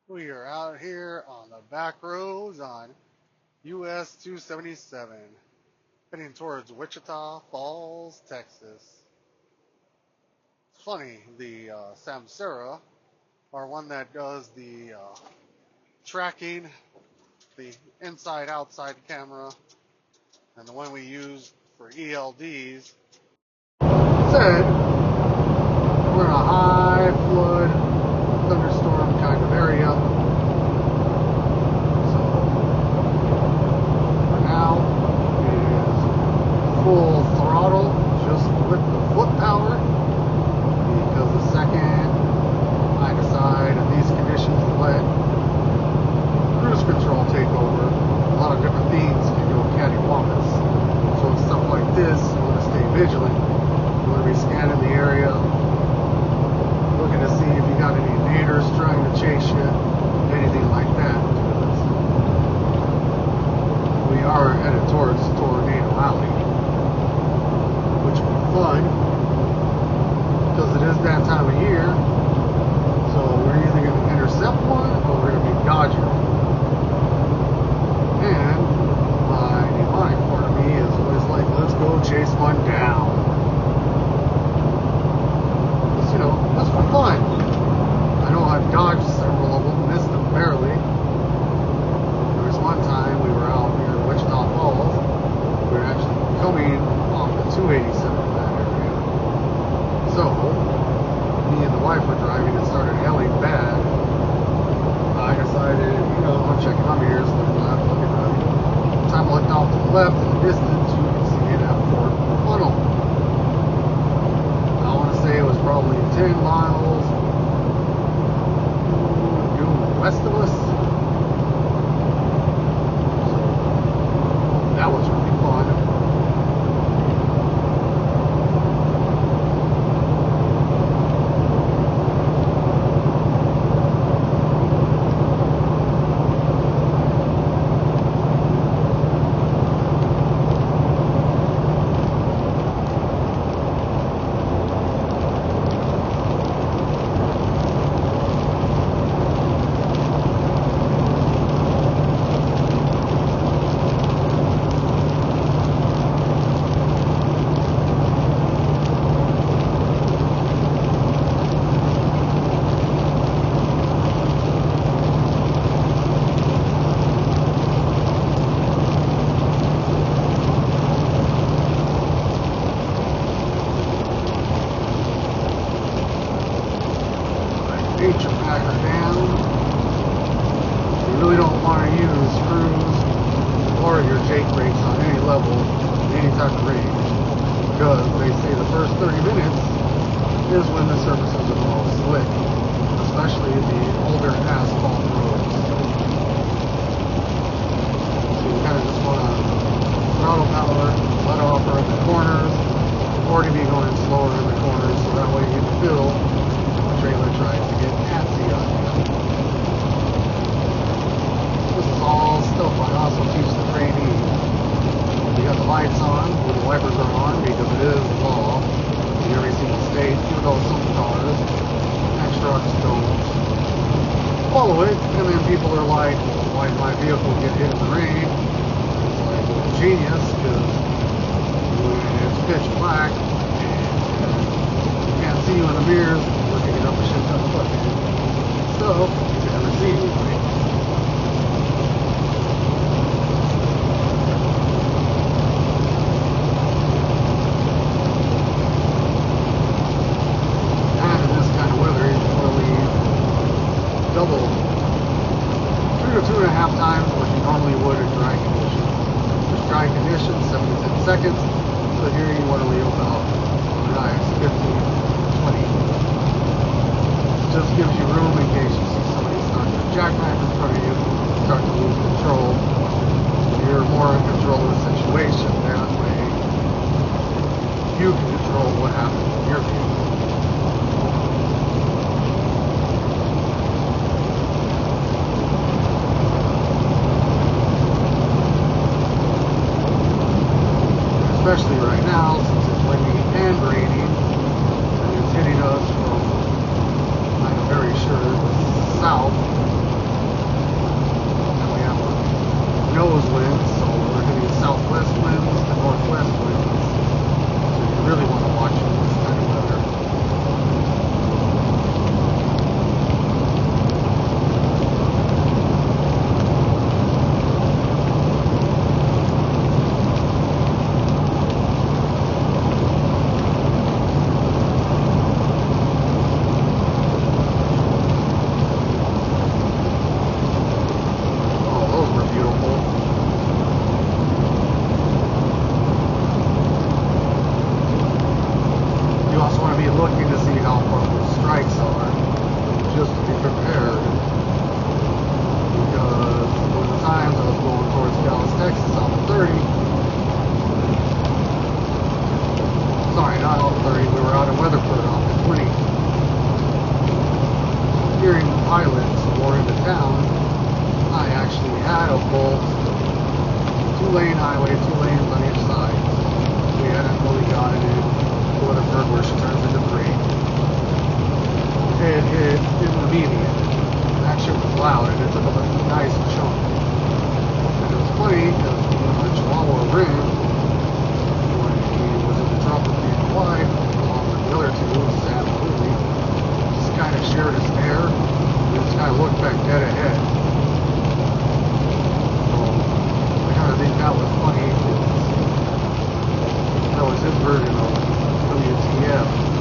We are out here on the back roads on US 277, heading towards Wichita Falls, Texas. It's funny, the Samsara, are one that does the tracking, the inside-outside camera, and the one we use for ELDs, said we're in a high flood, thunderstorm kind of area. Full throttle just with the foot power, because the second I decide in these conditions to let cruise control take over, a lot of different things can go cattywampus. So with stuff like this, you want to stay vigilant. You want to be scanning the area, looking to see if you got any naders trying to chase you, anything like that. We are headed towards Tornado Alley, which will be fun because it is that time of year. So we're either going to intercept one or we're going to be dodging it. And my demonic part of me is always like, let's go chase one down. Because, you know, that's for fun. I know I've dodged several of them, missed them barely. There was one time we were out near Wichita Falls. We were actually coming off the 287 in that area. So, me and the wife were driving and started hailing bad. I decided, you know, I'm checking my mirrors, looking left, looking right. By the time I looked off to the left in the distance, you can see it at Fort Funnel. I want to say it was probably 10 miles due west of us. So, that was really fun. Nature packer down. You really don't want to use cruise or your Jake brakes on any level, any type of range, because they say the first 30 minutes is when the surfaces are all slick, especially the older asphalt roads. So you kind of just want to throttle power, let off around the corners, or to be going slower in the corners, so that way you can feel trailer tries to get antsy on you. This is all stuff I also teach the trainee. You got the lights on, or the wipers are on, because it is law in every single state, even though some cars and trucks don't follow it, and then people are like, well, why did my vehicle get hit in the rain? It's like, well, genius, because when it's pitch black and you can't see you in the mirrors, picking up a shit ton of footage. So, you can never see anybody. And in this kind of weather, you can really double 2 to 2.5 times what you normally would in dry conditions. With dry conditions, 7 to 10 seconds. So here you want to leave about a nice 15 to 20. Just gives you room in case you see somebody start to jackknife in front of you, start to lose control. You're more in control of the situation. That way, you can control what happens in your vehicle. Especially right now, since it's windy and raining, and it's hitting us from, I'm very sure, south. pilots more into town, I actually had a full 2-lane highway, 2 lanes on each side. We hadn't really gotten in Rutherford where she turns into 3. It hit in the median. That shit was loud and it took up a nice chunk. And it was funny because on Chihuahua Rim, when he was in the truck with me and my wife, along with the other 2, Sam and Lily, just kind of shared a stare and just kind of looked back dead ahead. So I kind of think that was funny. That was his version of WTF.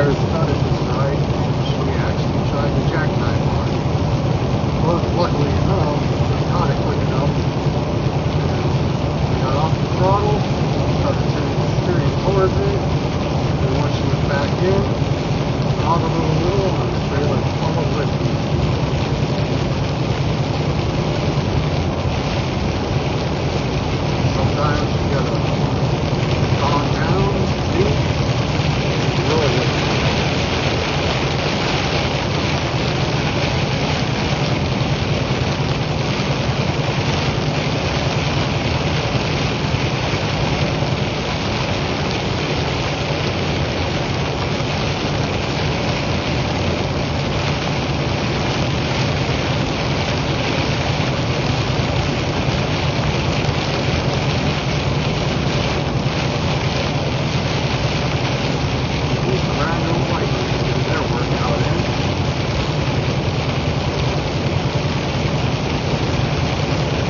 tires cut it just right. She actually tried to jackknife on it. Well, luckily enough, we caught it quick enough. We got off the throttle, started turning towards it, and once she was back in, throttled it a little, and the trailer followed with me. Sometimes